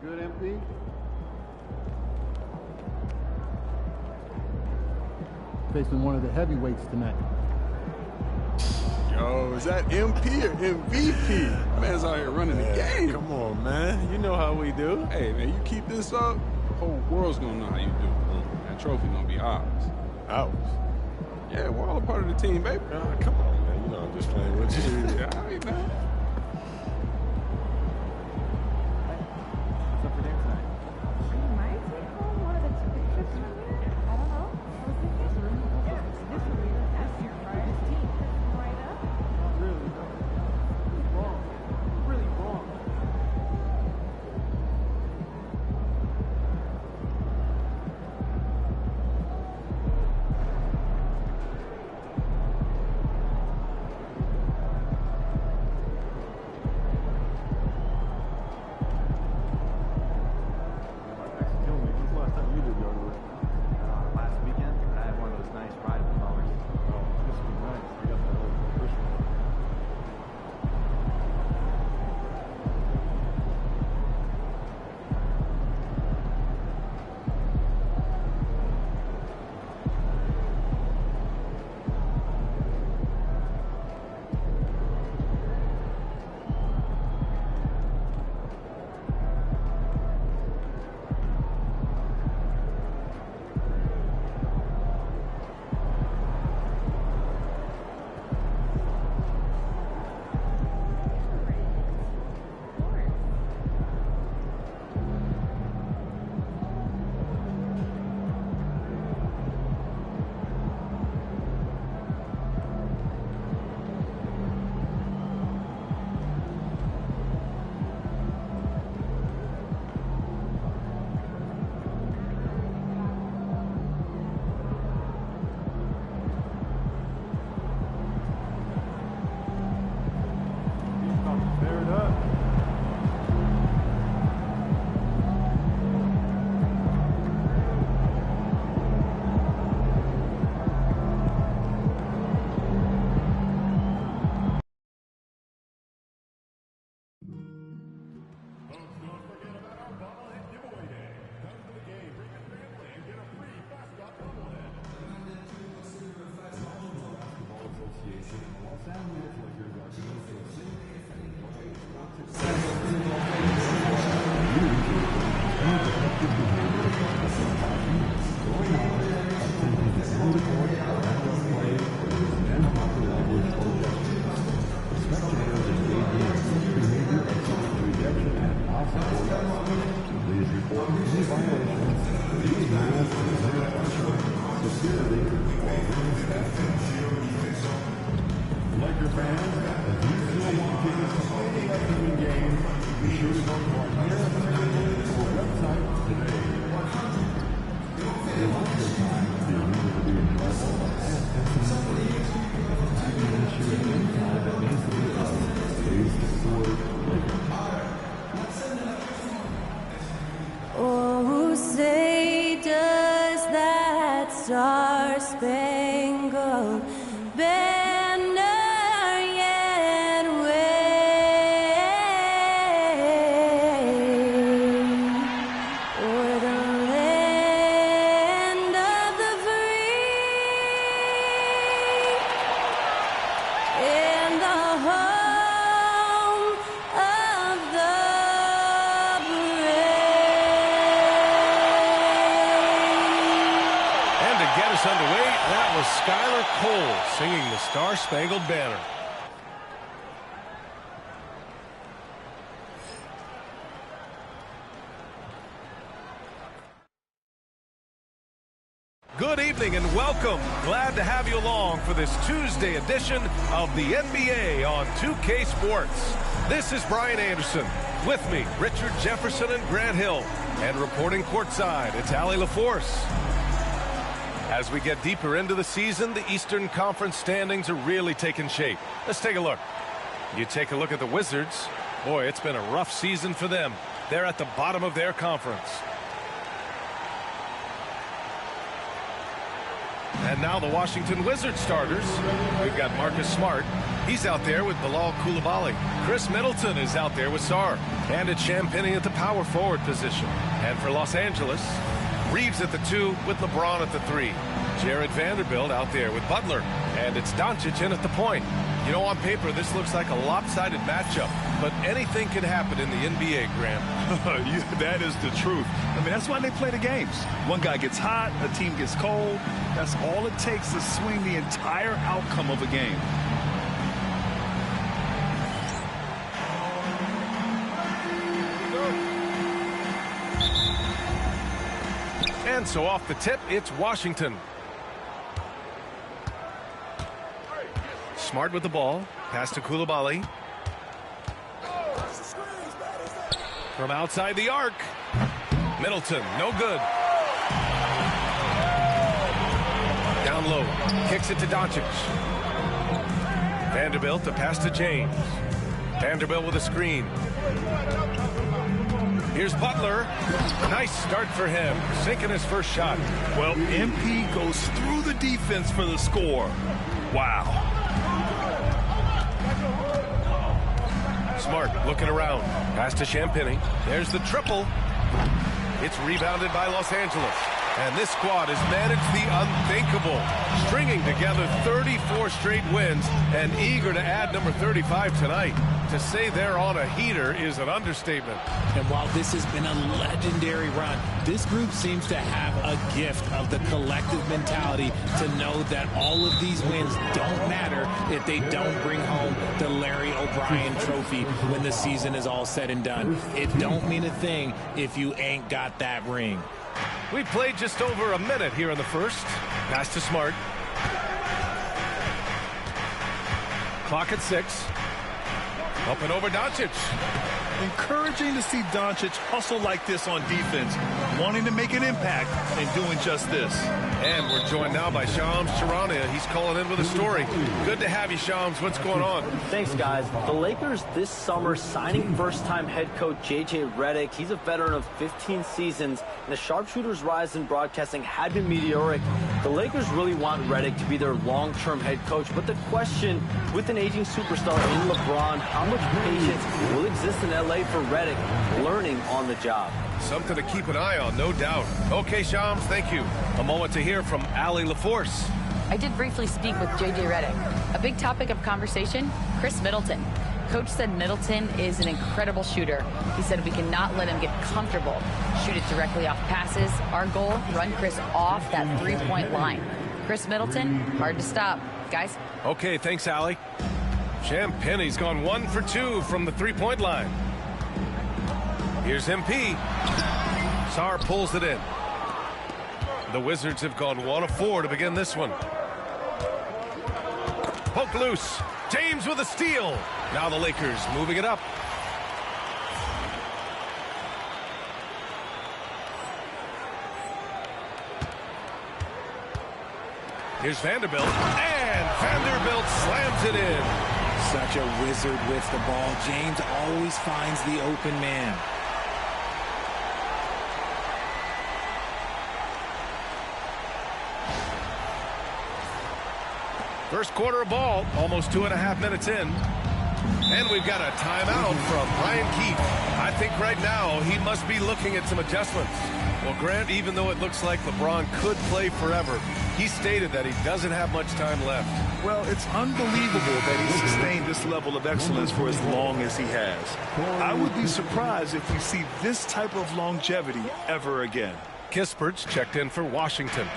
Good, MP? Facing one of the heavyweights tonight. Yo, is that MP or MVP? Man's out here running the game. Come on, man. You know how we do. Hey, man, you keep this up, the whole world's gonna know how you do. That trophy gonna be ours. Ours? Yeah, we're all a part of the team, baby. Come on, man. You know I'm just playing with you. Yeah, all right, man. What's up for dinner tonight? We might take home one of the two trips from here. I don't know. I was thinking this room. Yeah, this room. That's your right. This team. Right up. Not really, no. It's wrong. It's really wrong. Last weekend, I had one of those nice ride mowers. Oh, this would be nice. I got that old first one. Bear it up. Laker fans, if you still want tickets to any upcoming game, be sure to go to our website today. The Laker time is going to be incredible. That needs to be us. Please support Laker. Oh, say does that star-spangled banner yet wave o'er the land of the free and the home of the And to get us underway, that was Skylar Cole singing the Star-Spangled Banner. Good evening and welcome. Glad to have you along for this Tuesday edition of the NBA on 2K Sports. This is Brian Anderson. With me, Richard Jefferson and Grant Hill. And reporting courtside, it's Allie LaForce. As we get deeper into the season, the Eastern Conference standings are really taking shape. Let's take a look. You take a look at the Wizards. Boy, it's been a rough season for them. They're at the bottom of their conference. And now the Washington Wizards starters. We've got Marcus Smart. He's out there with Bilal Coulibaly. Chris Middleton is out there with Sarr. And it's Champagnie at the power forward position. And for Los Angeles, Reeves at the 2 with LeBron at the 3. Jared Vanderbilt out there with Butler. And it's Doncic in at the point. You know, on paper, this looks like a lopsided matchup, but anything can happen in the NBA, Grant. That is the truth. I mean, that's why they play the games. One guy gets hot, a team gets cold. That's all it takes to swing the entire outcome of a game. And so off the tip, it's Washington. Smart with the ball. Pass to Coulibaly. From outside the arc. Middleton, no good. Down low. Kicks it to Doncic. Vanderbilt, the pass to James. Vanderbilt with a screen. Here's Butler. Nice start for him. Sinking his first shot. Well, MP goes through the defense for the score. Wow. Smart looking around. Pass to Champagnie. There's the triple. It's rebounded by Los Angeles. And this squad has managed the unthinkable, stringing together 34 straight wins and eager to add number 35 tonight. To say they're on a heater is an understatement. And while this has been a legendary run, this group seems to have a gift of the collective mentality to know that all of these wins don't matter if they don't bring home the Larry O'Brien trophy when the season is all said and done. It don't mean a thing if you ain't got that ring. We've played just over a minute here in the first. Pass to Smart. Clock at 6. Up and over Doncic. Encouraging to see Doncic hustle like this on defense, wanting to make an impact and doing just this. And we're joined now by Shams Charania. He's calling in with a story. Good to have you, Shams. What's going on? Thanks, guys. The Lakers this summer signing first-time head coach J.J. Redick. He's a veteran of 15 seasons, and the sharpshooter's rise in broadcasting had been meteoric. The Lakers really want Redick to be their long-term head coach, but the question, with an aging superstar in LeBron, how much patience will exist in L.A. for Redick learning on the job? Something to keep an eye on, no doubt. Okay, Shams, thank you. A moment to hear from Allie LaForce. I did briefly speak with J.J. Redick. A big topic of conversation, Chris Middleton. Coach said Middleton is an incredible shooter. He said we cannot let him get comfortable. Shoot it directly off passes. Our goal, run Chris off that three-point line. Chris Middleton, hard to stop. Guys? Okay, thanks, Allie. Champagnie's gone 1 for 2 from the three-point line. Here's MP. Sarr pulls it in. The Wizards have gone 1 of 4 to begin this one. Poke loose. James with a steal. Now the Lakers moving it up. Here's Vanderbilt. And Vanderbilt slams it in. Such a wizard with the ball. James always finds the open man. First quarter of ball, almost 2.5 minutes in. And we've got a timeout from Brian Keefe. I think right now he must be looking at some adjustments. Well, Grant, even though it looks like LeBron could play forever, he stated that he doesn't have much time left. Well, it's unbelievable that he sustained this level of excellence for as long as he has. I would be surprised if we see this type of longevity ever again. Kispert's checked in for Washington.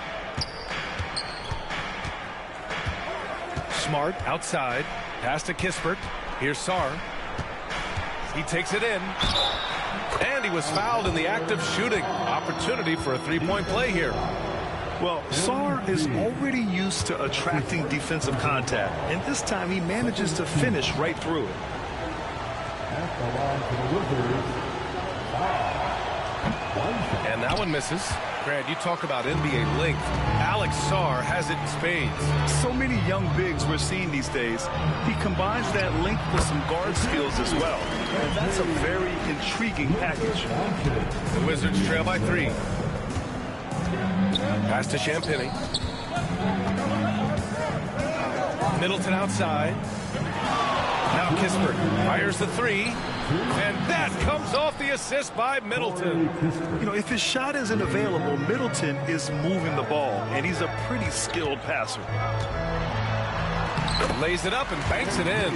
Smart outside. Pass to Kispert. Here's Sarr. He takes it in. And he was fouled in the act of shooting. Opportunity for a three-point play here. Well, Sarr is already used to attracting defensive contact, and this time he manages to finish right through it. And that one misses. Grant, you talk about NBA length. Alex Sarr has it in spades. So many young bigs we're seeing these days. He combines that length with some guard skills as well. And that's a very intriguing package. The Wizards trail by 3. Pass to Champagnie. Middleton outside. Now Kispert fires the three, and that comes off the assist by Middleton. You know, if his shot isn't available, Middleton is moving the ball, and he's a pretty skilled passer. Lays it up and banks it in.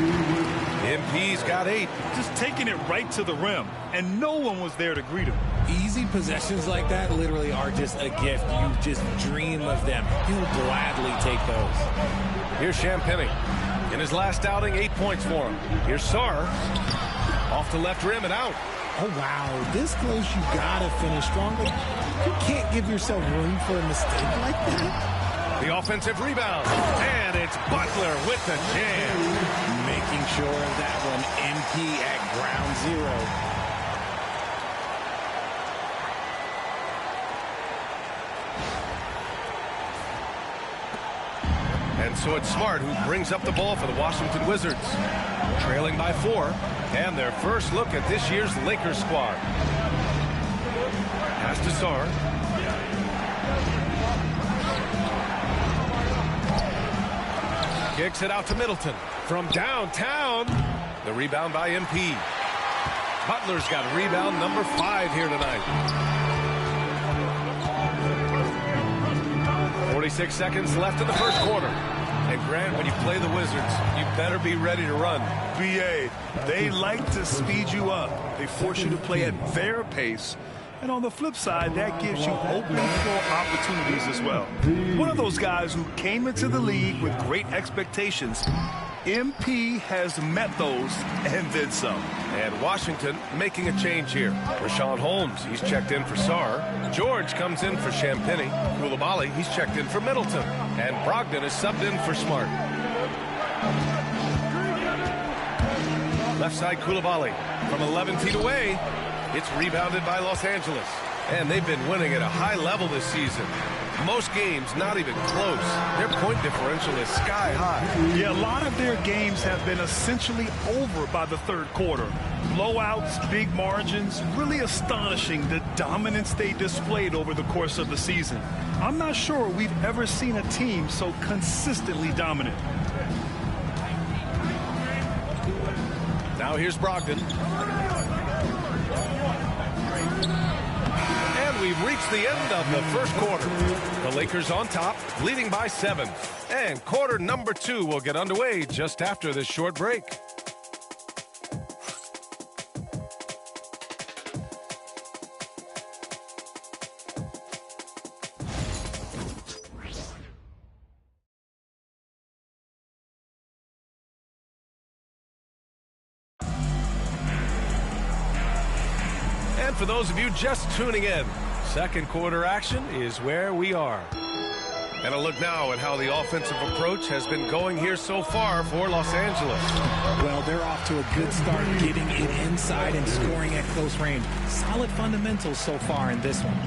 MP's got 8. Just taking it right to the rim, and no one was there to greet him. Easy possessions like that literally are just a gift. You just dream of them. He'll gladly take those. Here's Champagny. In his last outing, 8 points for him. Here's Sarr. Off the left rim and out. Oh, wow. This close, you got to finish strong. You can't give yourself room for a mistake like that. The offensive rebound. And it's Butler with the jam. Making sure of that one. MP at ground zero. And so it's Smart who brings up the ball for the Washington Wizards. Trailing by 4. And their first look at this year's Lakers squad. Pass to Sarr. Kicks it out to Middleton. From downtown. The rebound by MP. Butler's got rebound number 5 here tonight. 46 seconds left in the first quarter. And Grant, when you play the Wizards, you better be ready to run. BA, they like to speed you up. They force you to play at their pace. And on the flip side, that gives you open floor opportunities as well. One of those guys who came into the league with great expectations. MP has met those and then some. And Washington making a change here. Rashawn Holmes, he's checked in for Sarr. George comes in for Champagny. Koulibaly, he's checked in for Middleton. And Brogdon is subbed in for Smart. Left side Koulibaly from 11 feet away. It's rebounded by Los Angeles. And they've been winning at a high level this season. Most games not even close. Their point differential is sky high. Yeah, a lot of their games have been essentially over by the third quarter. Blowouts, big margins, really astonishing the dominance they displayed over the course of the season. I'm not sure we've ever seen a team so consistently dominant. Now here's Brogdon. We've reached the end of the first quarter. The Lakers on top, leading by 7. And quarter number 2 will get underway just after this short break. And for those of you just tuning in, second quarter action is where we are. And a look now at how the offensive approach has been going here so far for Los Angeles. Well, they're off to a good start getting it inside and scoring at close range. Solid fundamentals so far in this one.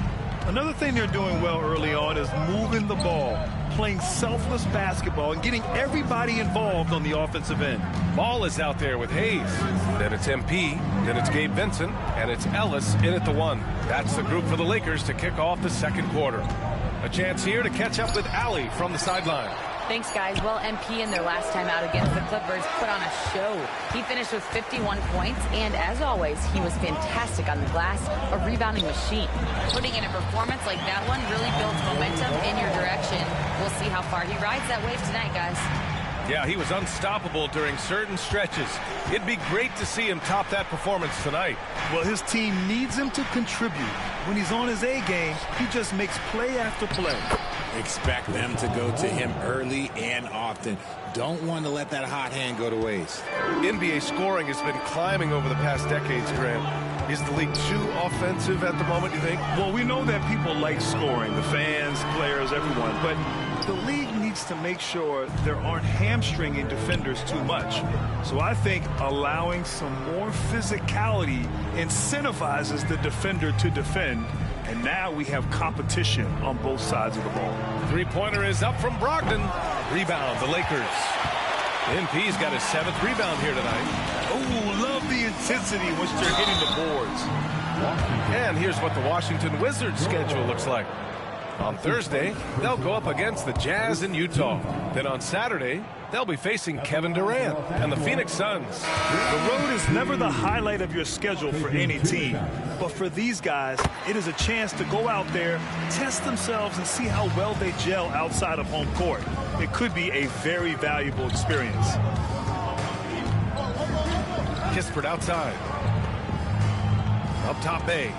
Another thing they're doing well early on is moving the ball, playing selfless basketball, and getting everybody involved on the offensive end. Ball is out there with Hayes. Then it's MP. Then it's Gabe Vincent. And it's Ellis in at the 1. That's the group for the Lakers to kick off the second quarter. A chance here to catch up with Allie from the sideline. Thanks, guys. Well, MP in their last time out against the Clippers put on a show. He finished with 51 points, and as always, he was fantastic on the glass, a rebounding machine. Putting in a performance like that one really builds momentum in your direction. We'll see how far he rides that wave tonight, guys. Yeah, he was unstoppable during certain stretches. It'd be great to see him top that performance tonight. Well, his team needs him to contribute. When he's on his A game, he just makes play after play. Expect them to go to him early and often. Don't want to let that hot hand go to waste. NBA scoring has been climbing over the past decades, Grant. Is the league too offensive at the moment, you think? Well, we know that people like scoring, the fans, players, everyone, but the league needs to make sure there aren't hamstringing defenders too much. So I think allowing some more physicality incentivizes the defender to defend, and now we have competition on both sides of the ball. Three-pointer is up from Brogdon. Rebound, the Lakers. MP's got his 7th rebound here tonight. Oh, love the intensity once they're hitting the boards. And here's what the Washington Wizards schedule looks like. On Thursday, they'll go up against the Jazz in Utah. Then on Saturday, they'll be facing Kevin Durant and the Phoenix Suns. The road is never the highlight of your schedule for any team. But for these guys, it is a chance to go out there, test themselves, and see how well they gel outside of home court. It could be a very valuable experience. Kispert outside. Up top Bay.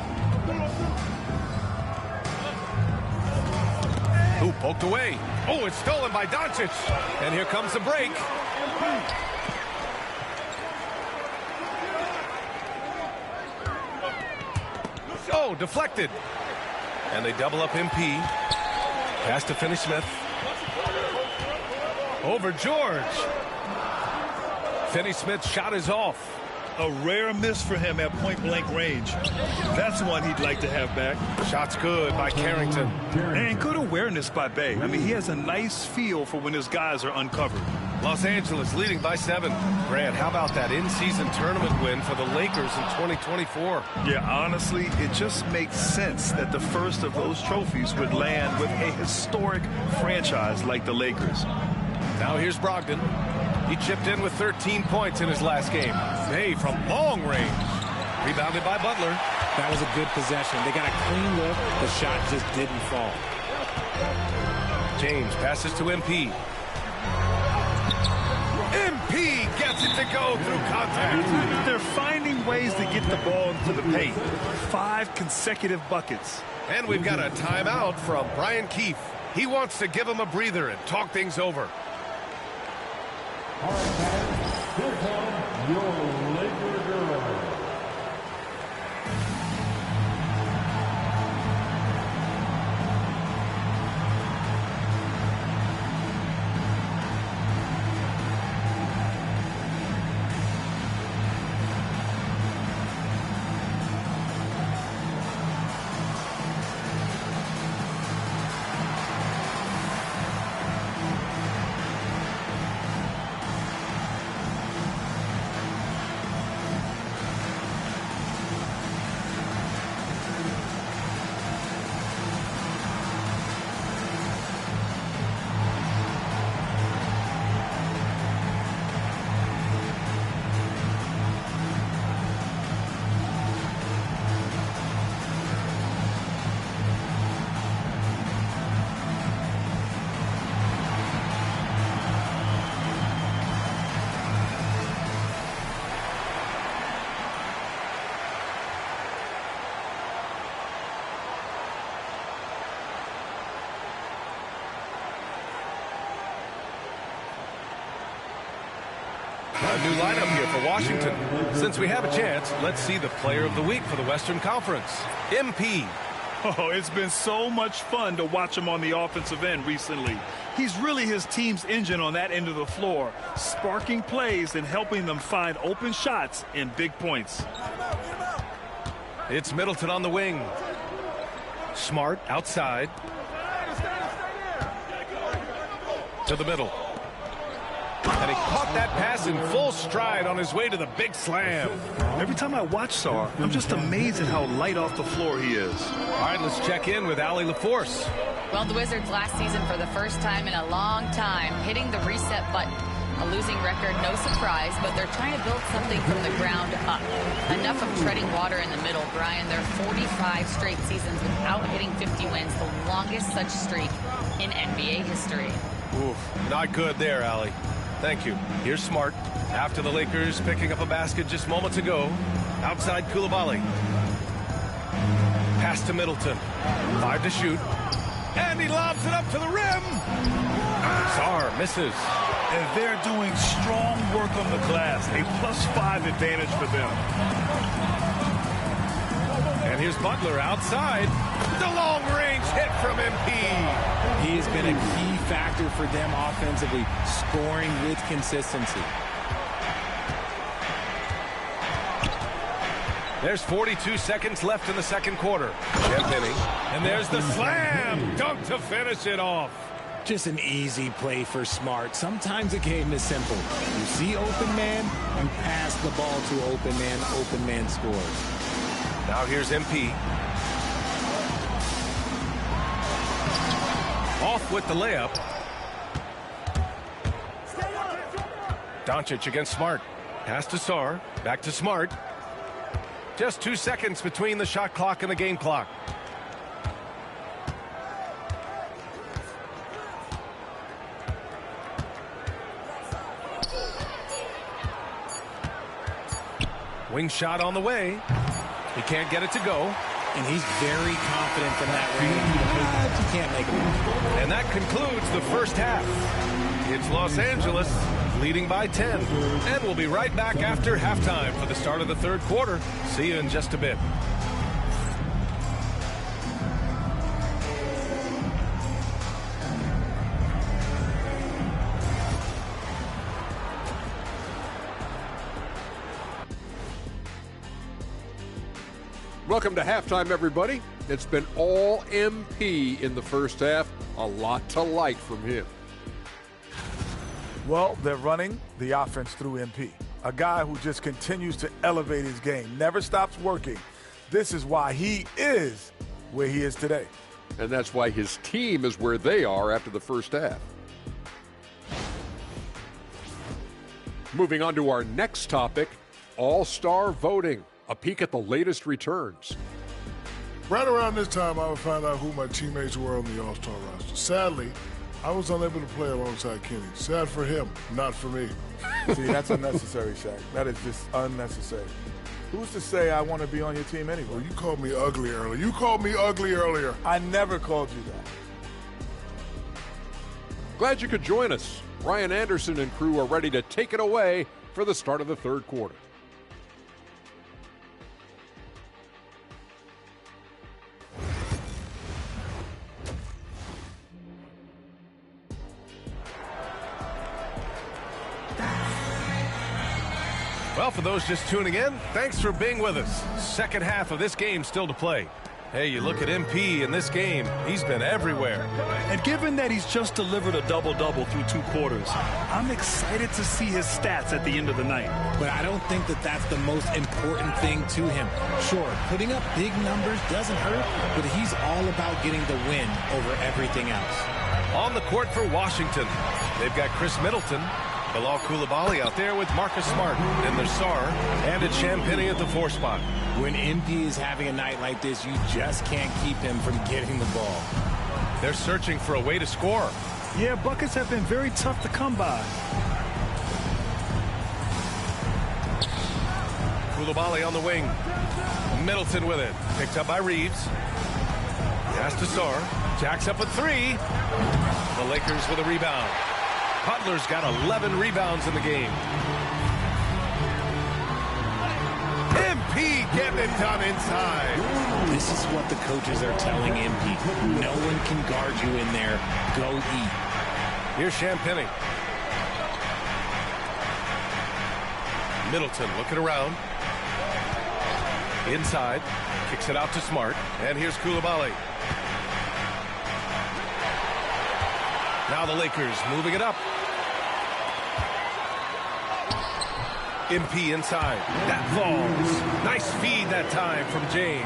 Who poked away. Oh, it's stolen by Doncic. And here comes the break. Oh, deflected. And they double up MP. Pass to Finney-Smith. Over George. Finney-Smith's shot is off. A rare miss for him at point-blank range. That's one he'd like to have back. Shot's good by Carrington. And good awareness by Bay. I mean, he has a nice feel for when his guys are uncovered. Los Angeles leading by 7. Grant, how about that in-season tournament win for the Lakers in 2024? Yeah, honestly, it just makes sense that the first of those trophies would land with a historic franchise like the Lakers. Now here's Brogdon. He chipped in with 13 points in his last game. Hey, from long range. Rebounded by Butler. That was a good possession. They got a clean look. The shot just didn't fall. James passes to MP. MP gets it to go through contact. They're finding ways to get the ball into the paint. 5 consecutive buckets. And we've got a timeout from Brian Keefe. He wants to give him a breather and talk things over. All right, fans, here come your Laker girls. A new lineup here for Washington. Since we have a chance, let's see the player of the week for the Western Conference. MP. Oh, it's been so much fun to watch him on the offensive end recently. He's really his team's engine on that end of the floor, sparking plays and helping them find open shots and big points. It's Middleton on the wing. Smart outside. To the middle. And he caught that pass in full stride on his way to the big slam. Every time I watch Sarr, I'm just amazed at how light off the floor he is. All right, let's check in with Allie LaForce. Well, the Wizards last season for the first time in a long time hitting the reset button. A losing record, no surprise, but they're trying to build something from the ground up. Enough of treading water in the middle, Brian. They're 45 straight seasons without hitting 50 wins, the longest such streak in NBA history. Oof, not good there, Allie. Thank you. Here's Smart. After the Lakers picking up a basket just moments ago. Outside Coulibaly. Pass to Middleton. 5 to shoot. And he lobs it up to the rim. Sarr misses. And they're doing strong work on the glass. A +5 advantage for them. And here's Butler outside. The long-range hit from MP. He has been a key factor for them offensively, scoring with consistency. There's 42 seconds left in the second quarter. Champagny. And there's the slam. Dunk to finish it off. Just an easy play for Smart. Sometimes a game is simple. You see open man, you pass the ball to open man scores. Now here's MP. off with the layup. Doncic against Smart. Pass to Sarr. Back to Smart. Just 2 seconds between the shot clock and the game clock. Wing shot on the way. He can't get it to go. And he's very confident from that range. He can't make it. And that concludes the first half. It's Los Angeles leading by 10. And we'll be right back after halftime for the start of the third quarter. See you in just a bit. Welcome to halftime, everybody. It's been all MP in the first half. A lot to like from him. Well, they're running the offense through MP. A guy who just continues to elevate his game, never stops working. This is why he is where he is today. And that's why his team is where they are after the first half. Moving on to our next topic, All-Star voting. A peek at the latest returns. Right around this time, I would find out who my teammates were on the All-Star roster. Sadly, I was unable to play alongside Kenny. Sad for him, not for me. See, that's unnecessary, Shaq. That is just unnecessary. Who's to say I want to be on your team anyway? Well, you called me ugly earlier. You called me ugly earlier. I never called you that. Glad you could join us. Ryan Anderson and crew are ready to take it away for the start of the third quarter. Well, for those just tuning in, thanks for being with us. Second half of this game still to play. Hey, you look at MP in this game, he's been everywhere. And given that he's just delivered a double-double through 2 quarters, I'm excited to see his stats at the end of the night. But I don't think that that's the most important thing to him. Sure, putting up big numbers doesn't hurt, but he's all about getting the win over everything else. On the court for Washington, they've got Chris Middleton, Bilal Coulibaly out there with Marcus Smart, and there's Sarr, and it's Champagnie at the 4 spot. When MP is having a night like this, you just can't keep him from getting the ball. They're searching for a way to score. Yeah, buckets have been very tough to come by. Coulibaly on the wing. Middleton with it. Picked up by Reeves. Pass to Sarr. Jacks up a 3. The Lakers with a rebound. Butler's got 11 rebounds in the game. MP getting it done inside. This is what the coaches are telling MP. No one can guard you in there. Go eat. Here's Champagnie. Middleton looking around. Inside. Kicks it out to Smart. And here's Coulibaly. Now the Lakers moving it up. MP inside. That falls. Nice feed that time from James.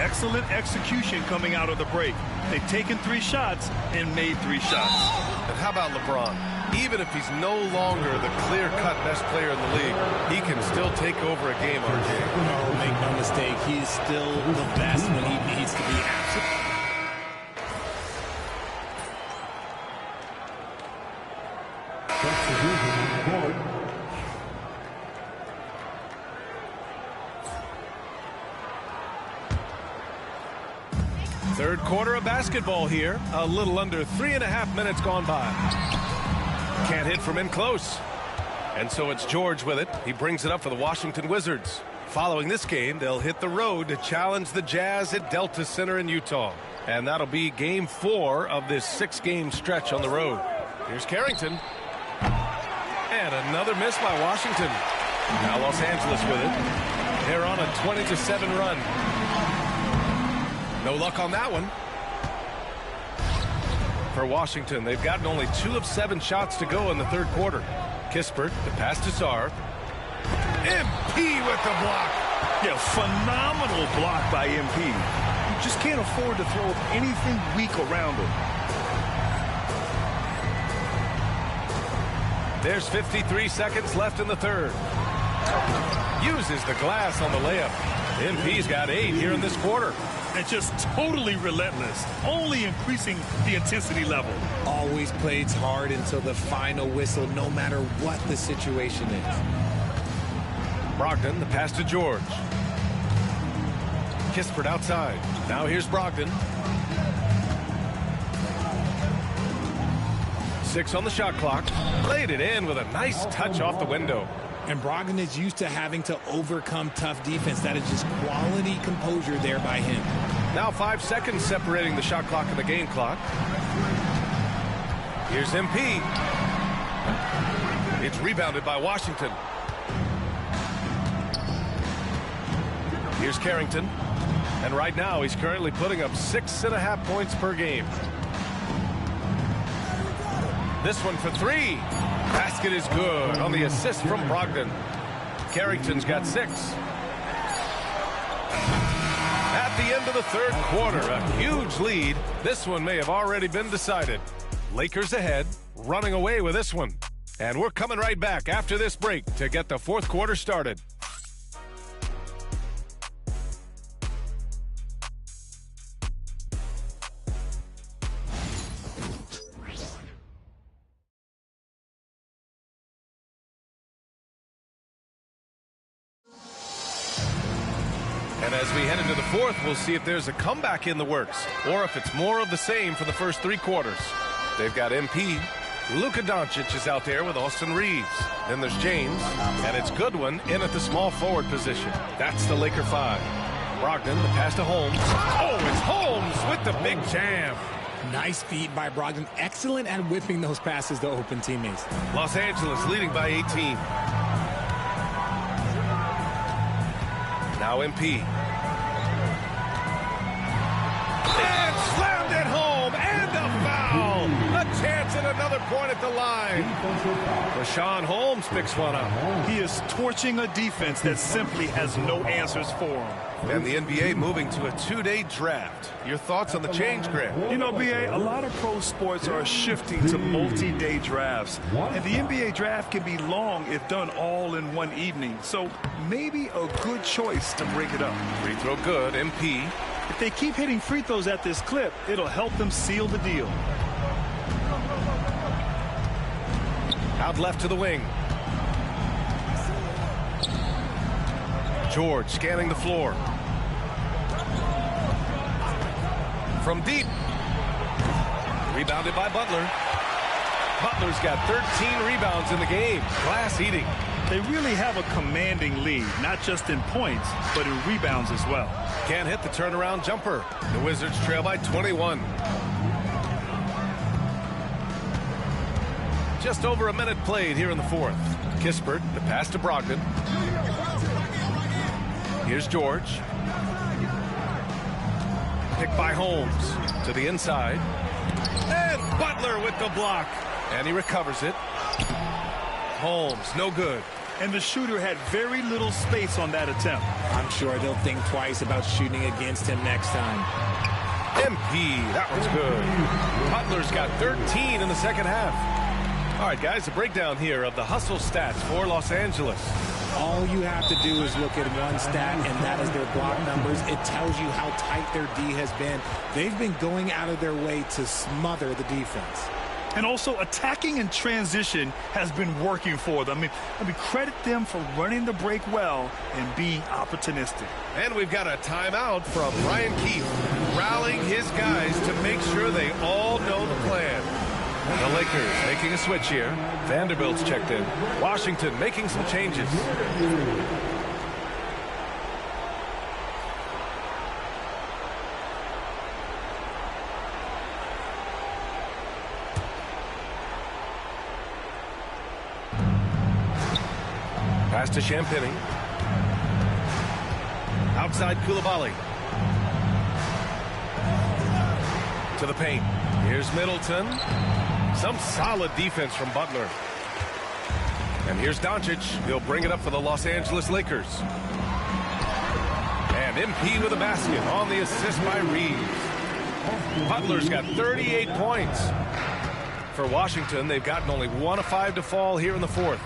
Excellent execution coming out of the break. They've taken 3 shots and made 3 shots. And how about LeBron? Even if he's no longer the clear-cut best player in the league, he can still take over a game, RJ. No, make no mistake. He's still the best when he needs to be absolute. Third quarter of basketball here. A little under 3.5 minutes gone by. Can't hit from in close. And so it's George with it. He brings it up for the Washington Wizards. Following this game, they'll hit the road to challenge the Jazz at Delta Center in Utah. And that'll be game 4 of this 6-game stretch on the road. Here's Carrington. And another miss by Washington. Now Los Angeles with it. They're on a 20-7 run. No luck on that one. For Washington, they've gotten only 2 of 7 shots to go in the third quarter. Kispert, the pass to Sarr. MP with the block. Yeah, phenomenal block by MP. You just can't afford to throw anything weak around him. There's 53 seconds left in the third. Uses the glass on the layup. MP's got 8 here in this quarter. And just totally relentless, only increasing the intensity level. Always plays hard until the final whistle, no matter what the situation is. Brogdon, the pass to George. Kispert outside. Now here's Brogdon. 6 on the shot clock. Laid it in with a nice touch off the window. And Brogdon is used to having to overcome tough defense. That is just quality composure there by him. Now 5 seconds separating the shot clock and the game clock. Here's MP. It's rebounded by Washington. Here's Carrington. And right now he's currently putting up 6.5 points per game. This one for 3. Basket is good on the assist from Brogdon. Carrington's got 6. At the end of the third quarter, a huge lead. This one may have already been decided. Lakers ahead, running away with this one. And we're coming right back after this break to get the fourth quarter started. And as we head into the fourth, we'll see if there's a comeback in the works or if it's more of the same for the first 3 quarters. They've got MP. Luka Doncic is out there with Austin Reeves. Then there's James, and it's Goodwin in at the small forward position. That's the Laker 5. Brogdon, the pass to Holmes. Oh, it's Holmes with the big jam. Nice feed by Brogdon. Excellent at whipping those passes to open teammates. Los Angeles leading by 18. Now MP. And slammed it home, and a foul. A chance at another point at the line. Rashawn Holmes picks one up. He is torching a defense that simply has no answers for him. And the NBA moving to a 2-day draft. Your thoughts on the change, Grant? You know, BA, a lot of pro sports are shifting to multi-day drafts. And the NBA draft can be long if done all in one evening. So maybe a good choice to break it up. Free throw good, MP. If they keep hitting free throws at this clip, it'll help them seal the deal. Out left to the wing. George scanning the floor. From deep. Rebounded by Butler. Butler's got 13 rebounds in the game. Glass eating. They really have a commanding lead, not just in points, but in rebounds as well. Can't hit the turnaround jumper. The Wizards trail by 21. Just over a minute played here in the fourth. Kispert, the pass to Brogdon. Here's George. Picked by Holmes to the inside. And Butler with the block. And he recovers it. Holmes, no good. And the shooter had very little space on that attempt. I'm sure they'll think twice about shooting against him next time. MP, that was good. Butler's got 13 in the second half. All right, guys, a breakdown here of the hustle stats for Los Angeles. All you have to do is look at one stat, and that is their block numbers. It tells you how tight their D has been. They've been going out of their way to smother the defense. And also, attacking in transition has been working for them. I mean, credit them for running the break well and being opportunistic. And we've got a timeout from Ryan Keefe, rallying his guys to make sure they all know the plan. The Lakers making a switch here. Vanderbilt's checked in. Washington making some changes. Pass to Champagny. Outside Koulibaly. To the paint. Here's Middleton. Some solid defense from Butler. And here's Doncic. He'll bring it up for the Los Angeles Lakers. And MP with a basket on the assist by Reeves. Butler's got 38 points. For Washington, they've gotten only 1 of 5 to fall here in the fourth.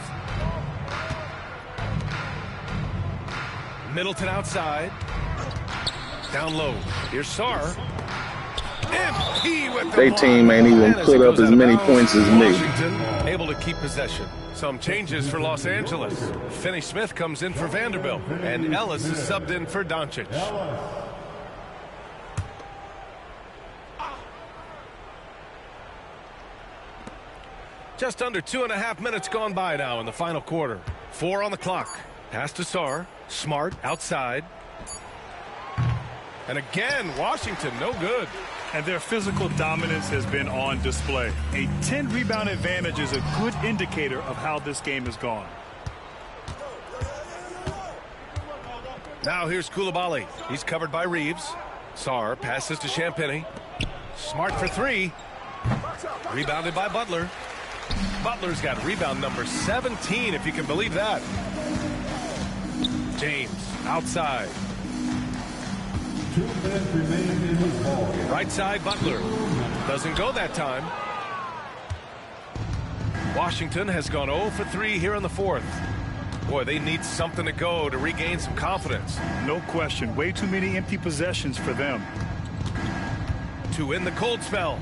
Middleton outside. Down low. Here's Sarr. MP with the Their team ain't even put up as many points as me. Washington able to keep possession. Some changes for Los Angeles. Finney Smith comes in for Vanderbilt, and Ellis is subbed in for Doncic. Just under 2.5 minutes gone by now in the final quarter. 4 on the clock. Pass to Sarr. Smart outside. And again, Washington, no good. And their physical dominance has been on display. A 10-rebound advantage is a good indicator of how this game has gone. Now here's Coulibaly. He's covered by Reeves. Sarr passes to Champagny. Smart for 3. Rebounded by Butler. Butler's got rebound number 17, if you can believe that. James outside. 2 minutes remaining in this ball game. Right side, Butler. Doesn't go that time. Washington has gone 0 for 3 here in the fourth. Boy, they need something to go to regain some confidence. No question. Way too many empty possessions for them. To end the cold spell.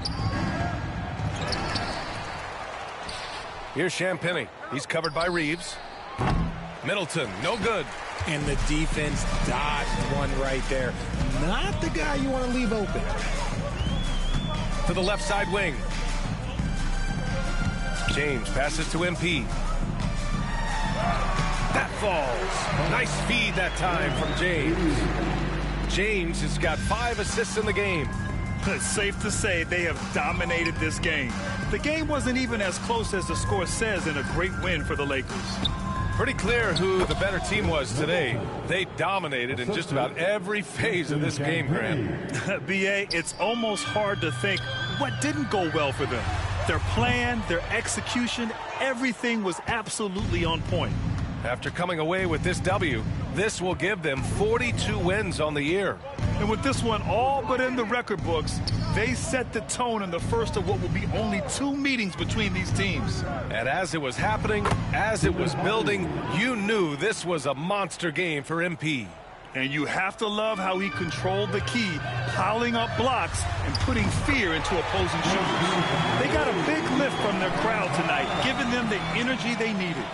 Here's Champagny. He's covered by Reeves. Middleton, no good. And the defense dodged one right there. Not the guy you want to leave open. To the left side wing. James passes to MP. That falls. Nice feed that time from James. James has got 5 assists in the game. It's safe to say they have dominated this game. The game wasn't even as close as the score says in a great win for the Lakers. Pretty clear who the better team was today. They dominated in just about every phase of this game, Grant. B.A., it's almost hard to think what didn't go well for them. Their plan, their execution, everything was absolutely on point. After coming away with this W, this will give them 42 wins on the year. And with this one all but in the record books, they set the tone in the first of what will be only 2 meetings between these teams. And as it was happening, as it was building, you knew this was a monster game for MP. And you have to love how he controlled the key, piling up blocks and putting fear into opposing shooters. They got a big lift from their crowd tonight, giving them the energy they needed.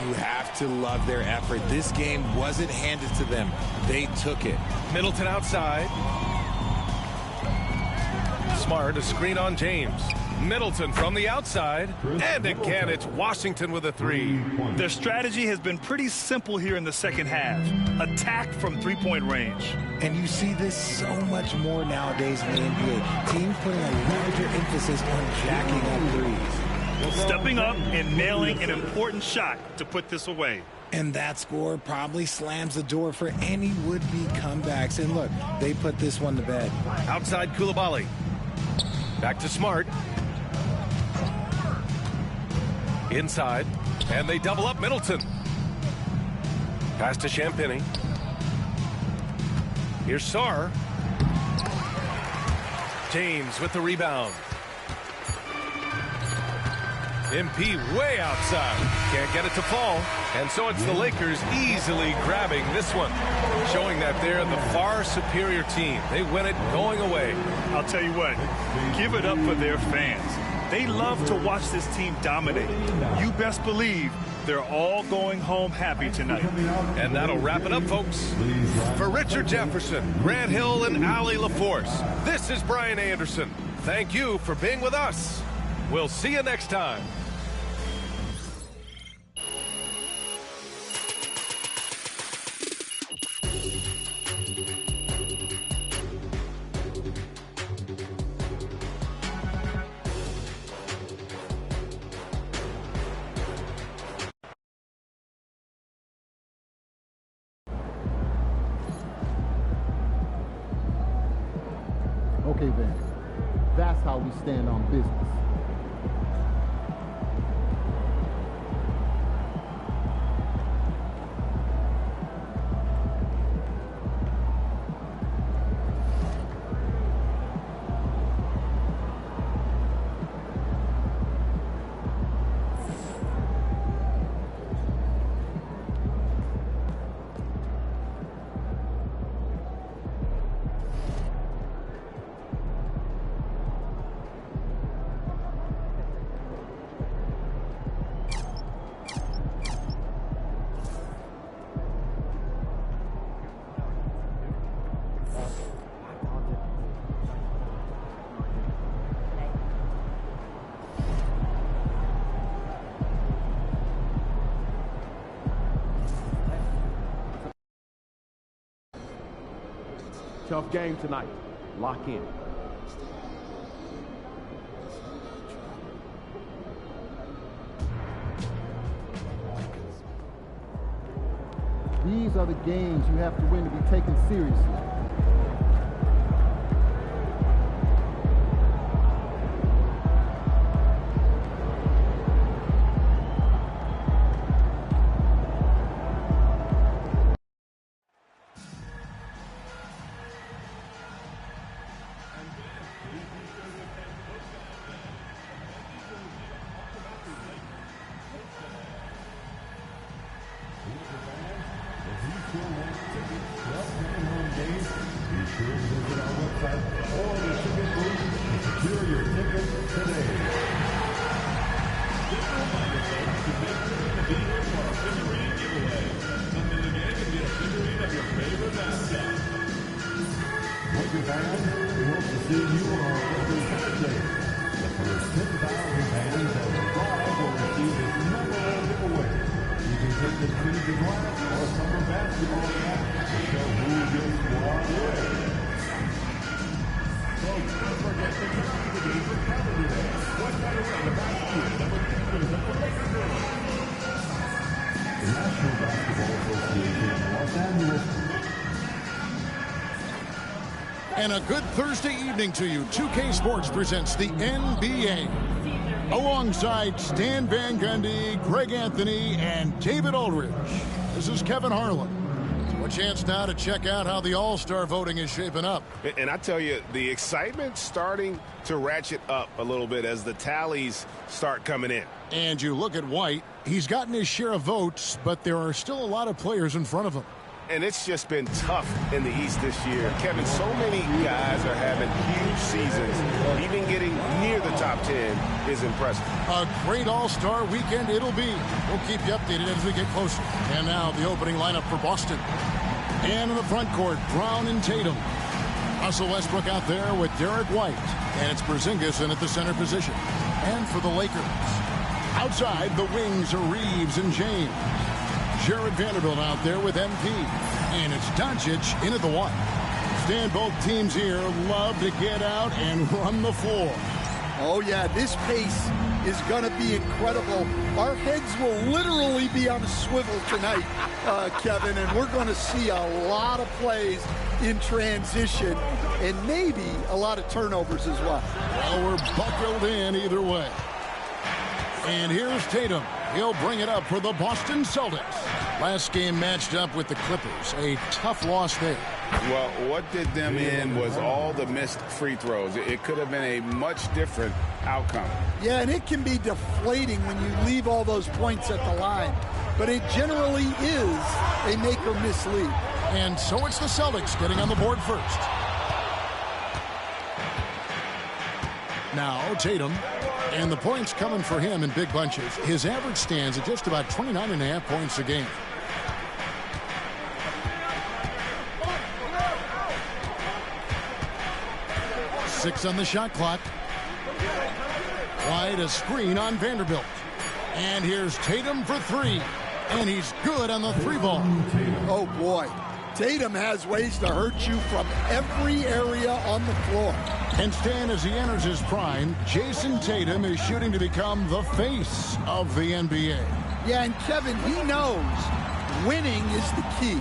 You have to love their effort. This game wasn't handed to them. They took it. Middleton outside. Smart, a screen on James. Middleton from the outside. And again, it's Washington with a 3. Their strategy has been pretty simple here in the second half. Attack from 3-point range. And you see this so much more nowadays in the NBA. Teams putting a larger emphasis on jacking up threes. Stepping up and nailing an important shot to put this away. And that score probably slams the door for any would-be comebacks. And look, they put this one to bed. Outside Coulibaly. Back to Smart. Inside. And they double up Middleton. Pass to Champagny. Here's Sarr. James with the rebound. MP way outside. Can't get it to fall. And so it's the Lakers easily grabbing this one, showing that they're the far superior team. They win it going away. I'll tell you what, give it up for their fans. They love to watch this team dominate. You best believe they're all going home happy tonight. And that'll wrap it up, folks. For Richard Jefferson, Grant Hill, and Allie LaForce, this is Brian Anderson. Thank you for being with us. We'll see you next time. Okay, then. That's how we stand on business. tough game tonight. Lock in. These are the games you have to win to be taken seriously. And a good Thursday evening to you. 2K Sports presents the NBA. Alongside Stan Van Gundy, Greg Anthony, and David Aldridge. This is Kevin Harlan. So a chance now to check out how the All-Star voting is shaping up. And I tell you, the excitement's starting to ratchet up a little bit as the tallies start coming in. And you look at White, he's gotten his share of votes, but there are still a lot of players in front of him. And it's just been tough in the East this year. Kevin, so many guys are having huge seasons. Even getting near the top 10 is impressive. A great All-Star weekend it'll be. We'll keep you updated as we get closer. And now the opening lineup for Boston. And in the front court, Brown and Tatum. Russell Westbrook out there with Derek White. And it's Porzingis in at the center position. And for the Lakers, outside the wings are Reeves and James. Jared Vanderbilt out there with MP. And it's Doncic in at the 1. Stan, both teams here love to get out and run the floor. Oh, yeah, this pace is going to be incredible. Our heads will literally be on a swivel tonight, Kevin, and we're going to see a lot of plays in transition and maybe a lot of turnovers as well. Well, we're buckled in either way. And here's Tatum. He'll bring it up for the Boston Celtics. Last game matched up with the Clippers. A tough loss there. Well, what did them in was all the missed free throws. It could have been a much different outcome. Yeah, and it can be deflating when you leave all those points at the line. But it generally is a make or miss lead. And so it's the Celtics getting on the board first. Now Tatum. And the points coming for him in big bunches. His average stands at just about 29.5 points a game. Six on the shot clock. Wide a screen on Vanderbilt. And here's Tatum for 3. And he's good on the 3 ball. Oh, boy. Tatum has ways to hurt you from every area on the floor. And Stan, as he enters his prime, Jason Tatum is shooting to become the face of the NBA. Yeah, and Kevin, he knows winning is the key.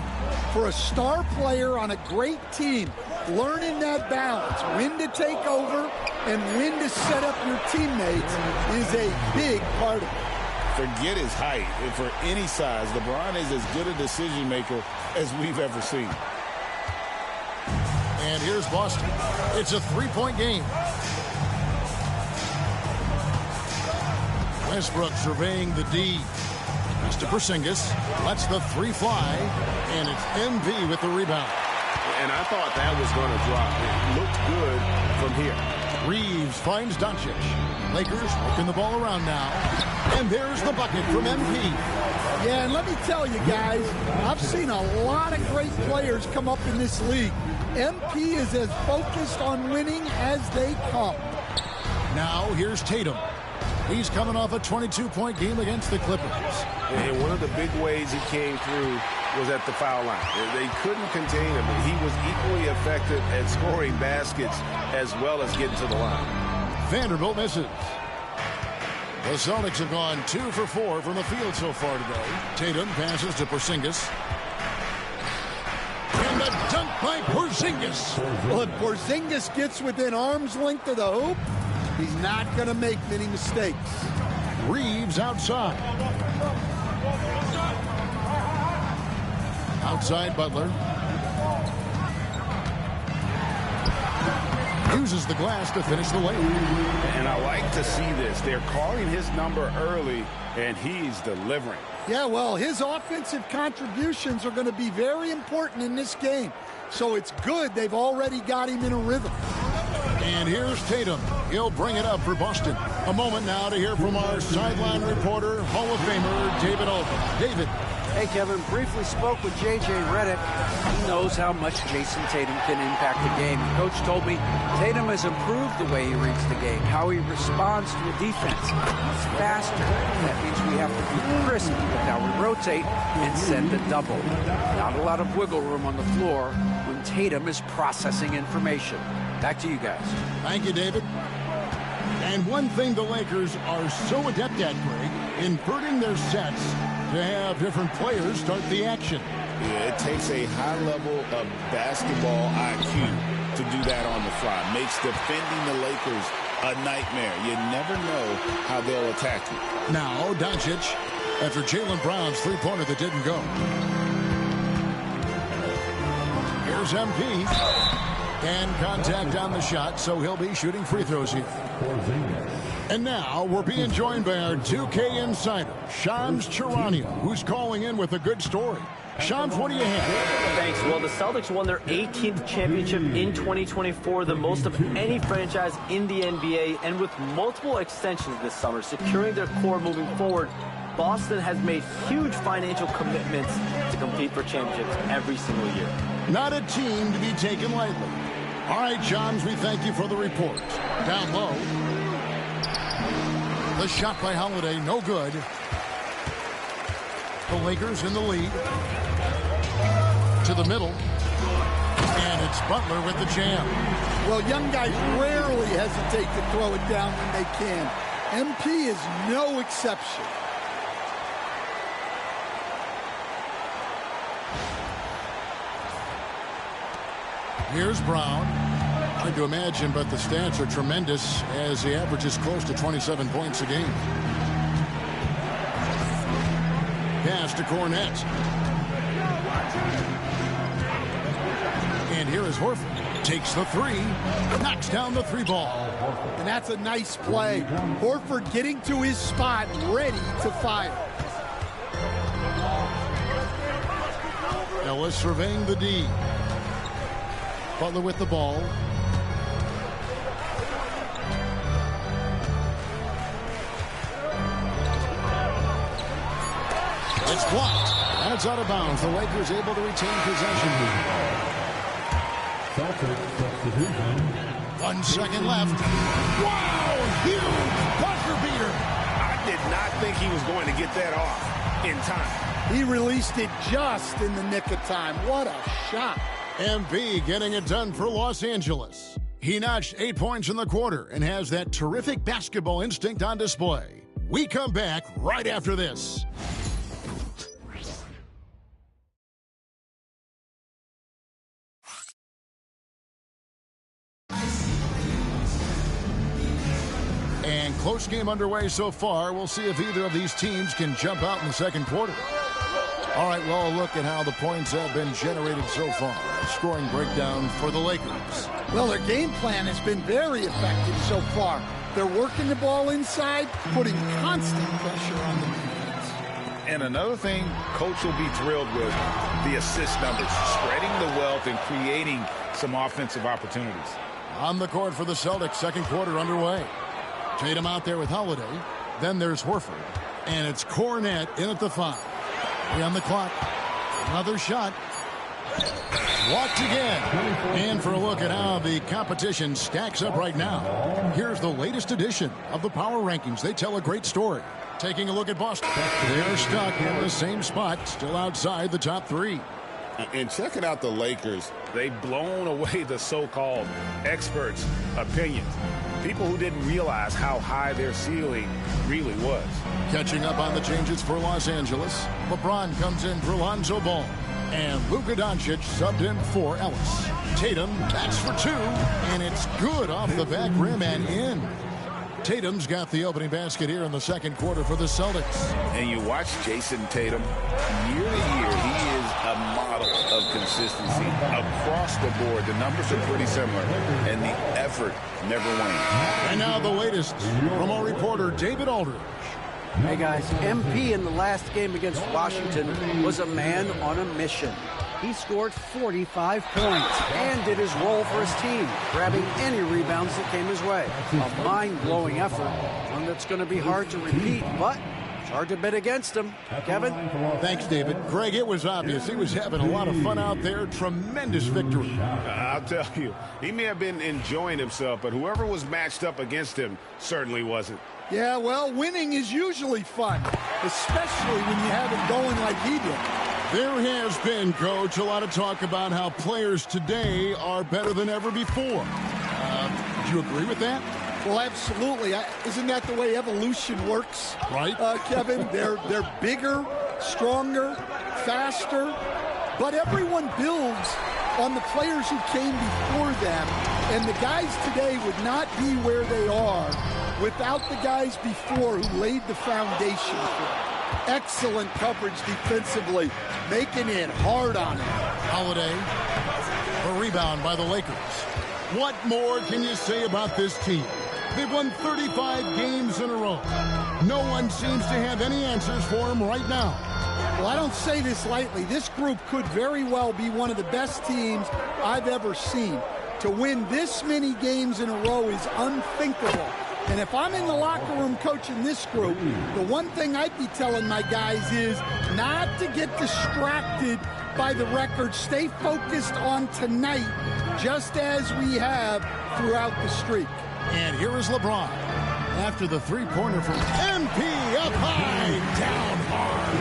For a star player on a great team, learning that balance, when to take over and when to set up your teammates is a big part of it. Forget his height. For any size, LeBron is as good a decision maker as we've ever seen. And here's Boston. It's a 3-point game. Westbrook surveying the D. Pass to Porzingis. Lets the 3 fly. And it's MV with the rebound. And I thought that was going to drop. It looked good from here. Reeves finds Doncic. Lakers working the ball around now. And there's the bucket from MP. Yeah, and let me tell you guys, I've seen a lot of great players come up in this league. MP is as focused on winning as they come. Now here's Tatum. He's coming off a 22-point game against the Clippers. And one of the big ways he came through was at the foul line. They couldn't contain him. He was equally effective at scoring baskets as well as getting to the line. Vanderbilt misses. The Celtics have gone 2 for 4 from the field so far today. Tatum passes to Porzingis. And the dunk by Porzingis. Well, if Porzingis gets within arm's length of the hoop, he's not going to make many mistakes. Reeves outside. Outside Butler. Uses the glass to finish the layup. And I like to see this. They're calling his number early, and he's delivering. Yeah, well, his offensive contributions are going to be very important in this game. So it's good they've already got him in a rhythm. And here's Tatum. He'll bring it up for Boston. A moment now to hear from our sideline reporter, Hall of Famer David Aldridge. David. Hey, Kevin, briefly spoke with J.J. Redick. He knows how much Jason Tatum can impact the game. Coach told me Tatum has improved the way he reads the game, how he responds to a defense. He's faster. That means we have to be crisp with how we rotate and send a double. Not a lot of wiggle room on the floor when Tatum is processing information. Back to you guys. Thank you, David. And one thing the Lakers are so adept at, Greg, inverting their sets to have different players start the action. Yeah, it takes a high level of basketball IQ to do that on the fly. Makes defending the Lakers a nightmare. You never know how they'll attack you. Now, Doncic, after Jaylen Brown's three-pointer that didn't go. Here's MP. And contact on the shot, so he'll be shooting free throws here. And now we're being joined by our 2K insider, Shams Charania, who's calling in with a good story. Shams, what do you have? Thanks. Well, the Celtics won their 18th championship in 2024, the most of any franchise in the NBA, and with multiple extensions this summer, securing their core moving forward. Boston has made huge financial commitments to compete for championships every single year. Not a team to be taken lightly. All right, Shams, we thank you for the report. Down low. The shot by Holiday, no good. The Lakers in the lead. To the middle. And it's Butler with the jam. Well, young guys rarely hesitate to throw it down when they can. MP is no exception. Here's Brown. Hard to imagine, but the stats are tremendous as he averages close to 27 points a game. Pass to Cornette. And here is Horford. Takes the three. Knocks down the three ball. And that's a nice play. Horford getting to his spot, ready to fire. Ellis surveying the D. Butler with the ball. It's blocked. And it's out of bounds. The Lakers able to retain possession. Celtics substitution. 1 second left. Wow! Huge buzzer beater. I did not think he was going to get that off in time. He released it just in the nick of time. What a shot. MP getting it done for Los Angeles. He notched 8 points in the quarter and has that terrific basketball instinct on display. We come back right after this. And close game underway so far. We'll see if either of these teams can jump out in the second quarter. All right, well, look at how the points have been generated so far. Scoring breakdown for the Lakers. Well, their game plan has been very effective so far. They're working the ball inside, putting constant pressure on the defense. And another thing Coach will be thrilled with, the assist numbers, spreading the wealth and creating some offensive opportunities. On the court for the Celtics, second quarter underway. Tatum out there with Holiday. Then there's Horford. And it's Cornette in at the 5. 3 on the clock. Another shot. Walked again. And for a look at how the competition stacks up right now, here's the latest edition of the Power Rankings. They tell a great story. Taking a look at Boston. They're stuck in the same spot, still outside the top 3. And checking out the Lakers, they've blown away the so-called experts' opinions. People who didn't realize how high their ceiling really was. Catching up on the changes for Los Angeles, LeBron comes in for Lonzo Ball. And Luka Doncic subbed in for Ellis. Tatum bats for 2, and it's good off the back rim and in. Tatum's got the opening basket here in the second quarter for the Celtics. And you watch Jason Tatum, year to year, he is a model of consistency across the board. The numbers are pretty similar, and the effort never wanes. And now the latest from our reporter, David Aldridge. Hey guys, MP in the last game against Washington was a man on a mission. He scored 45 points and did his role for his team, grabbing any rebounds that came his way. A mind-blowing effort, one that's going to be hard to repeat, but it's hard to bet against him. Kevin? Thanks, David. Greg, it was obvious. He was having a lot of fun out there. Tremendous victory. I'll tell you, he may have been enjoying himself, but whoever was matched up against him certainly wasn't. Yeah, well, winning is usually fun, especially when you have it going like he did. There has been, Coach, a lot of talk about how players today are better than ever before. Do you agree with that? Well, absolutely. Isn't that the way evolution works? Right. Kevin, they're bigger, stronger, faster, but everyone builds on the players who came before them, and the guys today would not be where they are without the guys before who laid the foundation for it. Excellent coverage defensively, making it hard on him. Holiday, a rebound by the Lakers. What more can you say about this team? They've won 35 games in a row. No one seems to have any answers for them right now. Well, I don't say this lightly. This group could very well be one of the best teams I've ever seen. To win this many games in a row is unthinkable. And if I'm in the locker room coaching this group, the one thing I'd be telling my guys is not to get distracted by the record. Stay focused on tonight, just as we have throughout the streak. And here is LeBron after the three-pointer from MP up high, down hard.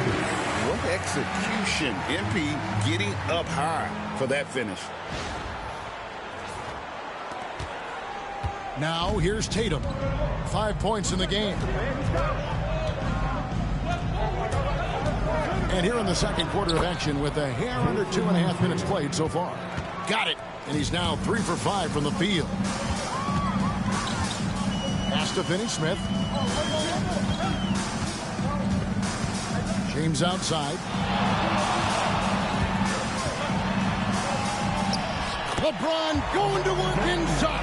What execution. MP getting up high for that finish. Now here's Tatum. 5 points in the game. And here in the second quarter of action with a hair under 2.5 minutes played so far. Got it. And he's now 3 for 5 from the field. Pass to Finney-Smith. James outside. LeBron going to work inside.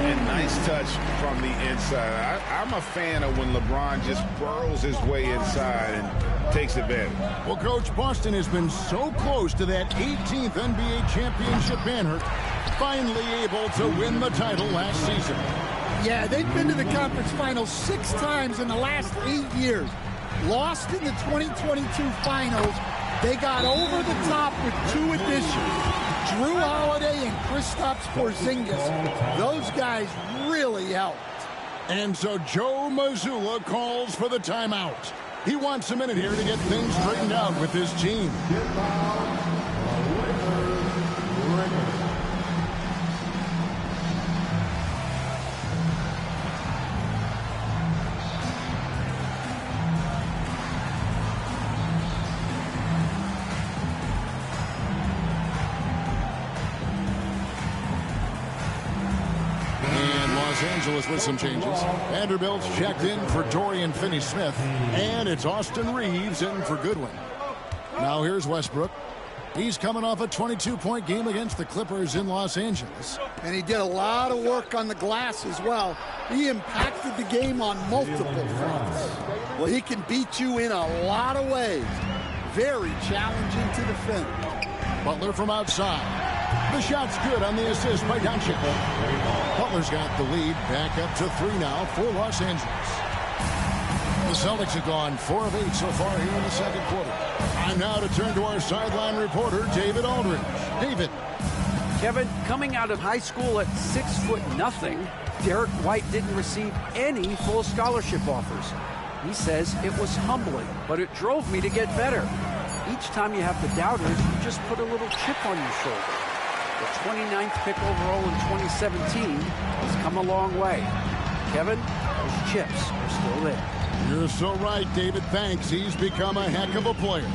And nice touch from the inside. I'm a fan of when LeBron just burrows his way inside and takes advantage. Well, Coach, Boston has been so close to that 18th NBA championship banner, finally able to win the title last season. Yeah, they've been to the conference finals 6 times in the last 8 years. Lost in the 2022 finals. They got over the top with 2 additions. Drew Holiday and Kristaps Porzingis. Those guys really helped. And so Joe Mazzulla calls for the timeout. He wants a minute here to get things straightened out with his team. Angeles with some changes. Vanderbilt's checked in for Dorian Finney-Smith, and it's Austin Reeves in for Goodwin. Now here's Westbrook. He's coming off a 22-point game against the Clippers in Los Angeles. And he did a lot of work on the glass as well. He impacted the game on multiple fronts. Well, he can beat you in a lot of ways. Very challenging to defend. Butler from outside. The shot's good on the assist by Doncic. Butler's got the lead back up to 3 now for Los Angeles. The Celtics have gone 4 of 8 so far here in the second quarter. Time now to turn to our sideline reporter, David Aldridge. David. Kevin, coming out of high school at 6'0", Derek White didn't receive any full scholarship offers. He says it was humbling, but it drove me to get better. Each time you have the doubters, you just put a little chip on your shoulder. The 29th pick overall in 2017 has come a long way. Kevin, those chips are still there. You're so right, David. Thanks. He's become a heck of a player.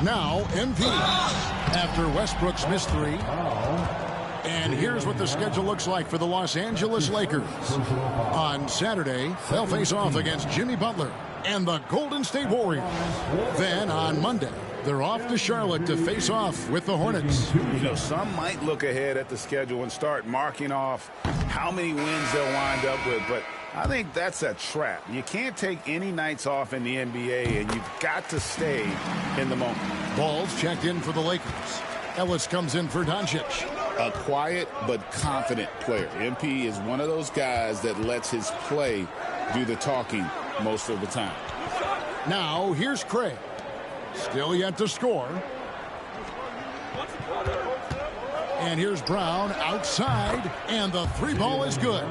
Now, MP. After Westbrook's missed 3. And here's what the schedule looks like for the Los Angeles Lakers. On Saturday, they'll face off against Jimmy Butler and the Golden State Warriors. Then on Monday, they're off to Charlotte to face off with the Hornets. You know, some might look ahead at the schedule and start marking off how many wins they'll wind up with, but I think that's a trap. You can't take any nights off in the NBA, and you've got to stay in the moment. Ball's checked in for the Lakers. Ellis comes in for Doncic. A quiet but confident player. MP is one of those guys that lets his play do the talking most of the time. Now, here's Craig. Still yet to score. And here's Brown outside, and the 3 ball is good.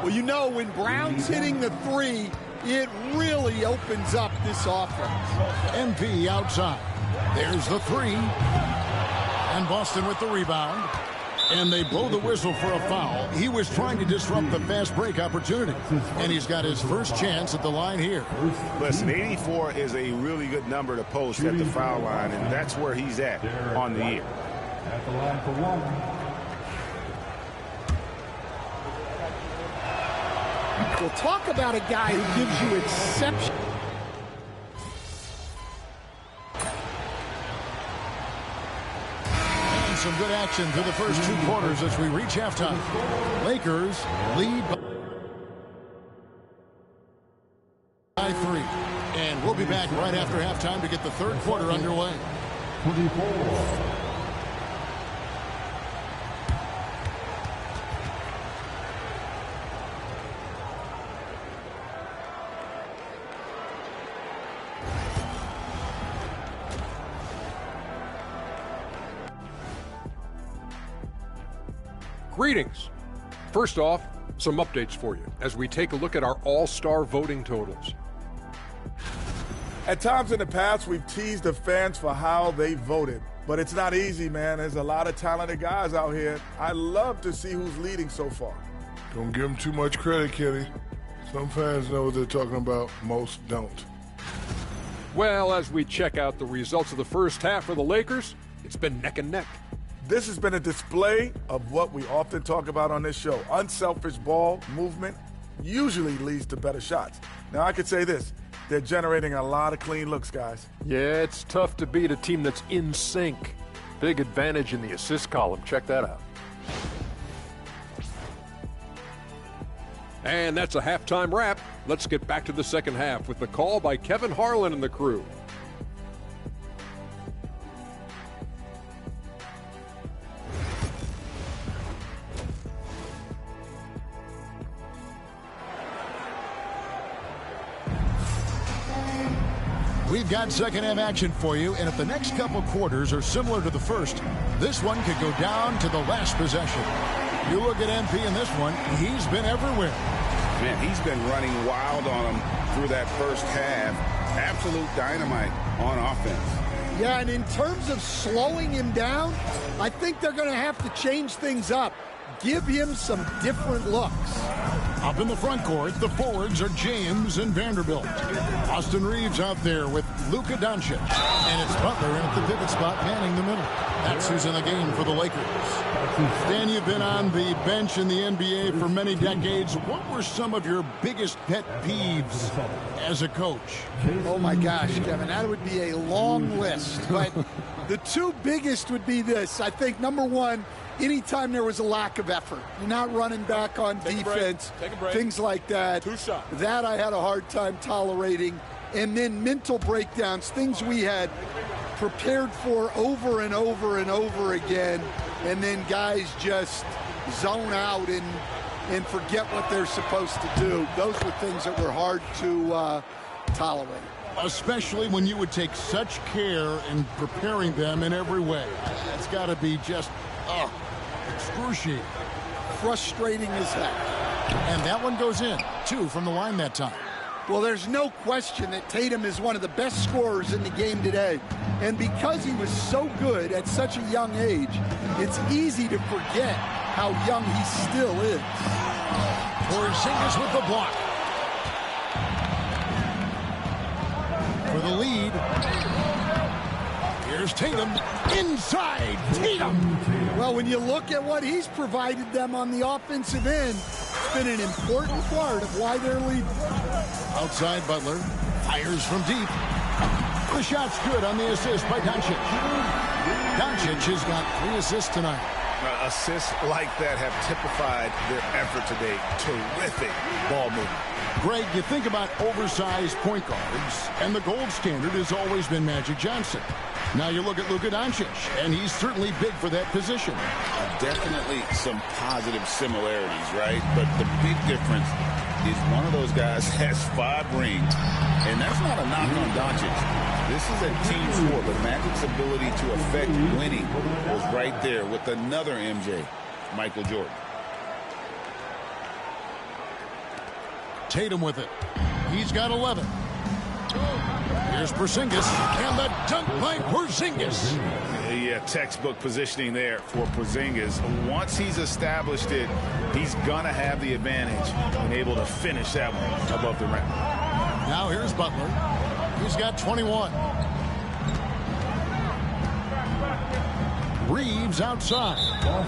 Well, you know, when Brown's hitting the 3, it really opens up this offense. MP outside. There's the 3. And Boston with the rebound. And they blow the whistle for a foul. He was trying to disrupt the fast break opportunity. And he's got his first chance at the line here. Listen, 84 is a really good number to post at the foul line, and that's where he's at on the year. At the line for 1. We'll talk about a guy who gives you exception. Some good action through the first 2 quarters as we reach halftime. Lakers lead by 3. And we'll be back right after halftime to get the 3rd quarter underway. 24. Greetings. First off, some updates for you as we take a look at our all-star voting totals. At times in the past, we've teased the fans for how they voted. But it's not easy, man. There's a lot of talented guys out here. I love to see who's leading so far. Don't give them too much credit, Kenny. Some fans know what they're talking about. Most don't. Well, as we check out the results of the first half for the Lakers, it's been neck and neck. This has been a display of what we often talk about on this show. Unselfish ball movement usually leads to better shots. Now, I could say this. They're generating a lot of clean looks, guys. Yeah, it's tough to beat a team that's in sync. Big advantage in the assist column. Check that out. And that's a halftime wrap. Let's get back to the second half with the call by Kevin Harlan and the crew. We've got second half action for you, and if the next couple quarters are similar to the first, this one could go down to the last possession. You look at MP in this one, he's been everywhere. Man, he's been running wild on him through that first half. Absolute dynamite on offense. Yeah, and in terms of slowing him down, I think they're going to have to change things up. Give him some different looks. Up in the front court, the forwards are James and Vanderbilt. Austin Reeves out there with Luka Doncic. And it's Butler in at the pivot spot, manning the middle. That's who's in the game for the Lakers. Dan, you've been on the bench in the NBA for many decades. What were some of your biggest pet peeves as a coach? Oh, my gosh, Kevin, that would be a long list. But the 2 biggest would be this. I think, number 1, anytime there was a lack of effort, you're not running back on defense, things like that. 2 shots. That I had a hard time tolerating. And then mental breakdowns, things we had prepared for over and over and over again, and then guys just zone out and forget what they're supposed to do. Those were things that were hard to tolerate. especially when you would take such care in preparing them in every way. It's got to be just, excruciating. Frustrating as heck. And that one goes in. 2 from the line that time. Well, there's no question that Tatum is one of the best scorers in the game today. And because he was so good at such a young age, it's easy to forget how young he still is. Porzingis with the block. For the lead. Here's Tatum. Inside Tatum. Well, when you look at what he's provided them on the offensive end, it's been an important part of why they're leading. Outside Butler. Fires from deep. The shot's good on the assist by Doncic. Doncic has got 3 assists tonight. Assists like that have typified their effort today. Terrific ball movement. Greg, you think about oversized point guards, and the gold standard has always been Magic Johnson. Now you look at Luka Doncic, and he's certainly big for that position. Definitely some positive similarities, right? But the big difference is one of those guys has 5 rings, and that's not a knock on Doncic. This is a team sport, but Magic's ability to affect winning was right there with another MJ, Michael Jordan. Tatum with it. He's got 11. Here's Porzingis, and the dunk by Porzingis. Yeah, textbook positioning there for Porzingis. Once he's established it, he's gonna have the advantage and able to finish that one above the rim. Now here's Butler. He's got 21. Reeves outside.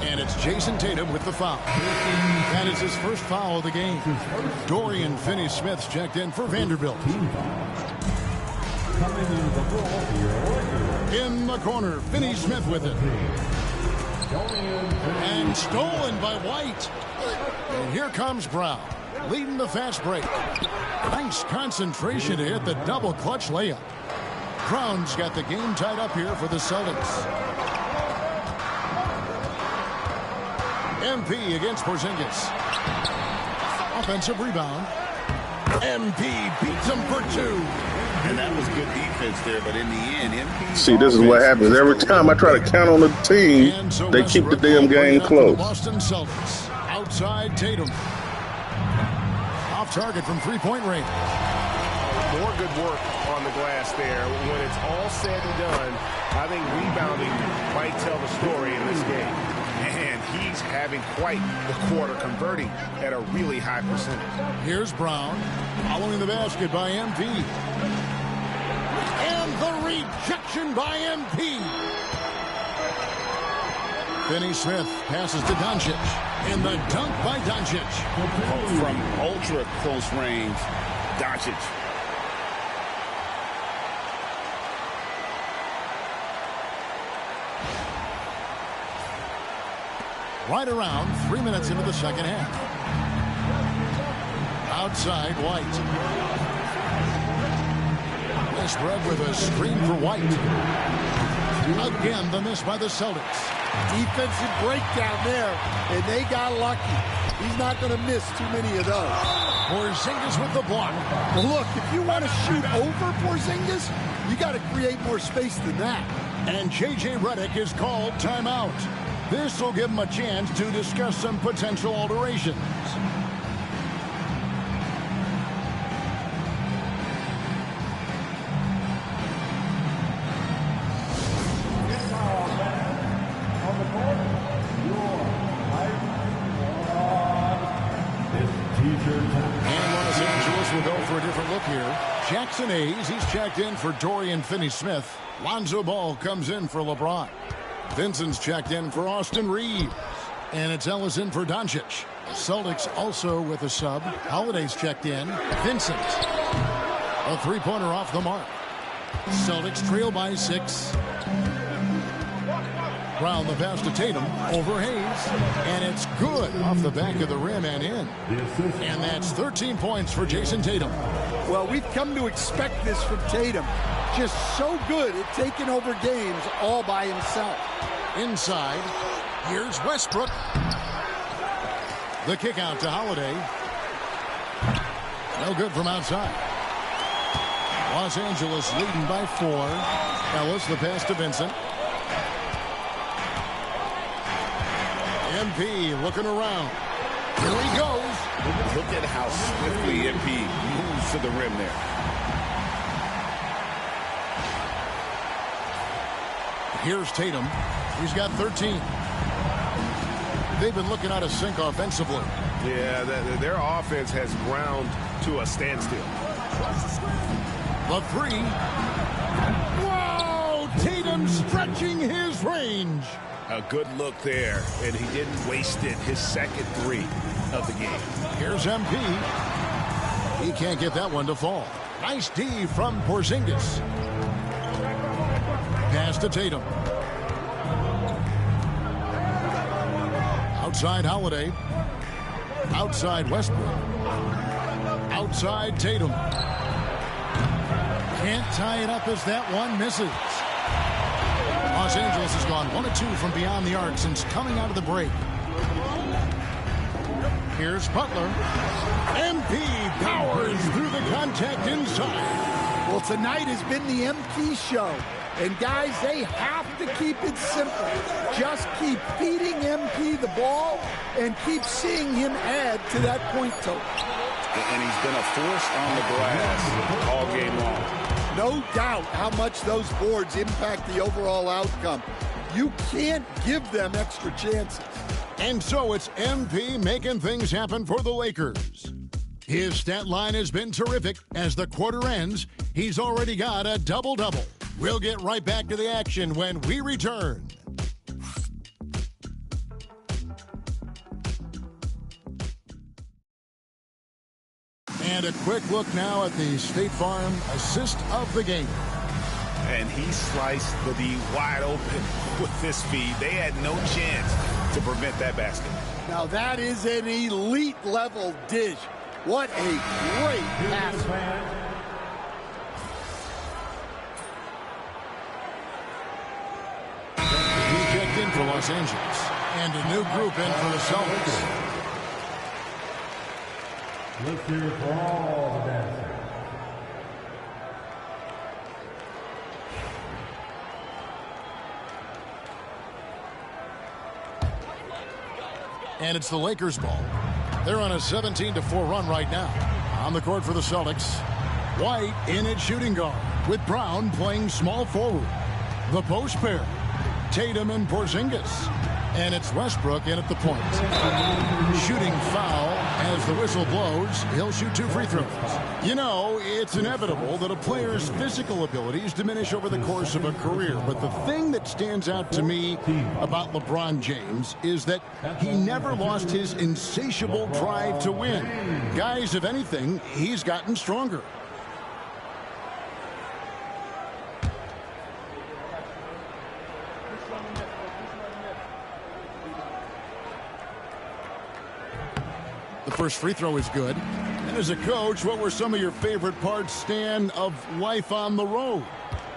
And it's Jason Tatum with the foul. That is his first foul of the game. Dorian Finney-Smith's checked in for Vanderbilt. In the corner, Finney-Smith with it. And stolen by White. And here comes Brown, leading the fast break. Nice concentration to hit the double clutch layup. Brown's got the game tied up here for the Celtics. MP against Porzingis. Offensive rebound. MP beats him for 2. And that was good defense there, but in the end, MP... See, this is what happens. Every time I try to count on the team, they keep the damn game close. Boston Celtics. Outside Tatum. Off target from 3-point range. More good work on the glass there. When it's all said and done, I think rebounding might tell the story in this game. And he's having quite the quarter, converting at a really high percentage. Here's Brown, following the basket by MP. And the rejection by MP. Finney-Smith passes to Doncic. And the dunk by Doncic. From ultra close range, Doncic. Right around 3 minutes into the second half. Outside White. Spread with a screen for White. Again, the miss by the Celtics. Defensive breakdown there, and they got lucky. He's not going to miss too many of those. Porzingis with the block. Well, look, if you want to shoot over Porzingis, you got to create more space than that. And J.J. Redick is called timeout. This will give him a chance to discuss some potential alterations. Jackson Hayes, he's checked in for Dorian Finney-Smith. Lonzo Ball comes in for LeBron. Vincent's checked in for Austin Reeves. And it's Ellison for Doncic. Celtics also with a sub. Holiday's checked in. Vincent. A 3-pointer off the mark. Celtics trail by 6. Brown the pass to Tatum over Hayes. And it's good off the back of the rim and in. And that's 13 points for Jason Tatum. Well, we've come to expect this from Tatum. Just so good at taking over games all by himself. Inside, here's Westbrook. The kick out to Holiday. No good from outside. Los Angeles leading by 4. Ellis, the pass to Vincent. MP looking around. Here he goes. Look at how swiftly MP moves to the rim there. Here's Tatum. He's got 13. They've been looking out of sync offensively. Yeah, their offense has ground to a standstill. The 3. Wow! Tatum stretching his range. A good look there, and he didn't waste it. His second 3 of the game. Here's MP. He can't get that one to fall. Nice D from Porzingis. Pass to Tatum. Outside Holiday. Outside Westbrook. Outside Tatum. Can't tie it up as that one misses. Los Angeles has gone 1 of 2 from beyond the arc since coming out of the break. Here's Butler. MP powers through the contact inside. Well, tonight has been the MP show. And guys, they have to keep it simple. Just keep feeding MP the ball and keep seeing him add to that point total. And he's been a force on the glass all game long. No doubt how much those boards impact the overall outcome. You can't give them extra chances. And so it's MP making things happen for the Lakers. His stat line has been terrific. As the quarter ends, he's already got a double-double. We'll get right back to the action when we return. And a quick look now at the State Farm assist of the game. And he sliced the D wide open with this feed. They had no chance to prevent that basket. Now that is an elite level dish. What a great pass. He checked in for Los Angeles. And a new group in for the Celtics. Let's hear it for all the dancers. And it's the Lakers ball. They're on a 17-4 run right now. On the court for the Celtics. White in at shooting guard with Brown playing small forward. The post pair. Tatum and Porzingis. And it's Westbrook in at the point. Shooting foul as the whistle blows. He'll shoot 2 free throws. You know, it's inevitable that a player's physical abilities diminish over the course of a career. But the thing that stands out to me about LeBron James is that he never lost his insatiable drive to win. Guys, if anything, he's gotten stronger. The first free throw is good. And as a coach, what were some of your favorite parts, Stan, of life on the road?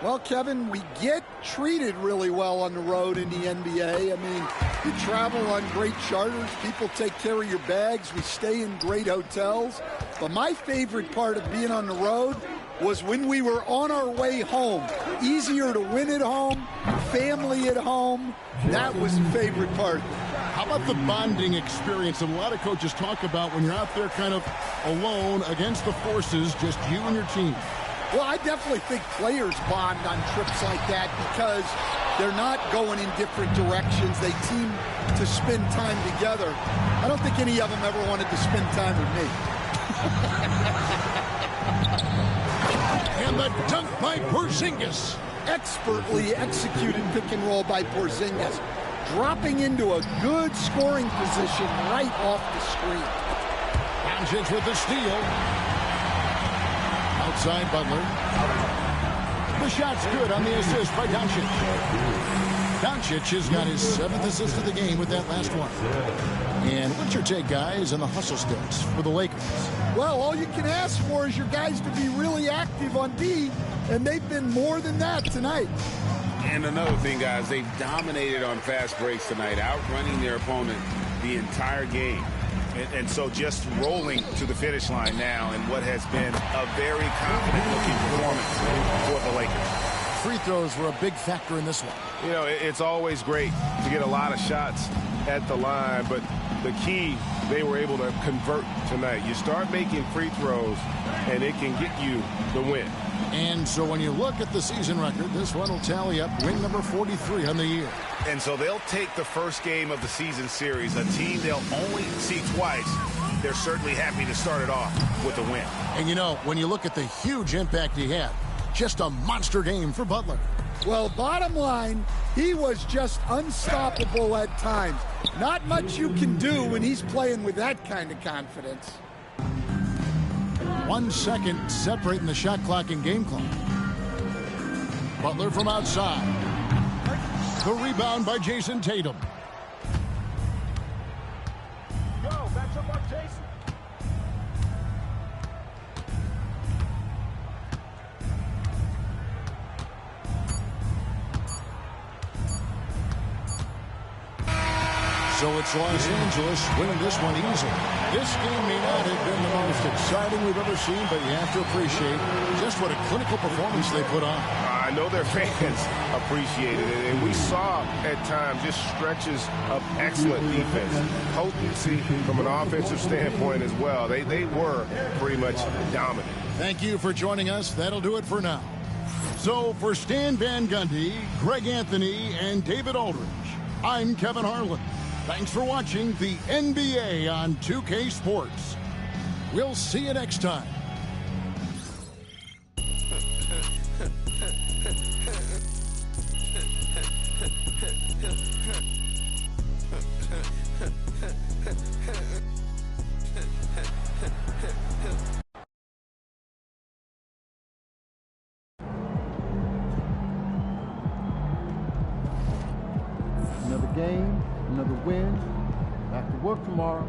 Well, Kevin, we get treated really well on the road in the NBA. I mean, you travel on great charters. People take care of your bags. We stay in great hotels. But my favorite part of being on the road was when we were on our way home. Easier to win at home, family at home. That was the favorite part. How about the bonding experience that a lot of coaches talk about when you're out there kind of alone against the forces, just you and your team? Well, I definitely think players bond on trips like that because they're not going in different directions. They team to spend time together. I don't think any of them ever wanted to spend time with me. And the dunk by Porzingis. Expertly executed pick and roll by Porzingis. Dropping into a good scoring position right off the screen. Doncic with the steal. Outside Butler. The shot's good on the assist by Doncic. Doncic has got his 7th assist of the game with that last one. And what's your take, guys, on the hustle sticks for the Lakers? Well, all you can ask for is your guys to be really active on D, and they've been more than that tonight. And another thing, guys, they've dominated on fast breaks tonight, outrunning their opponent the entire game. And so just rolling to the finish line now in what has been a very confident-looking performance for the Lakers. Free throws were a big factor in this one. You know, it's always great to get a lot of shots at the line, but the key, they were able to convert tonight. You start making free throws, and it can get you the win. And so when you look at the season record, this one will tally up win number 43 on the year. And so they'll take the first game of the season series, a team they'll only see twice. They're certainly happy to start it off with a win. And you know, when you look at the huge impact he had, just a monster game for Butler. Well, bottom line, he was just unstoppable at times. Not much you can do when he's playing with that kind of confidence. 1 second separating the shot clock and game clock. Butler from outside. The rebound by Jason Tatum. Go, match up on Jason. So it's Los Angeles winning this one easily. This game may not have been the most exciting we've ever seen, but you have to appreciate just what a clinical performance they put on. I know their fans appreciated it, and we saw at times just stretches of excellent defense, potency from an offensive standpoint as well. They were pretty much dominant. Thank you for joining us. That'll do it for now. So for Stan Van Gundy, Greg Anthony, and David Aldridge, I'm Kevin Harlan. Thanks for watching the NBA on 2K Sports. We'll see you next time. Another game, another win. Back to work tomorrow.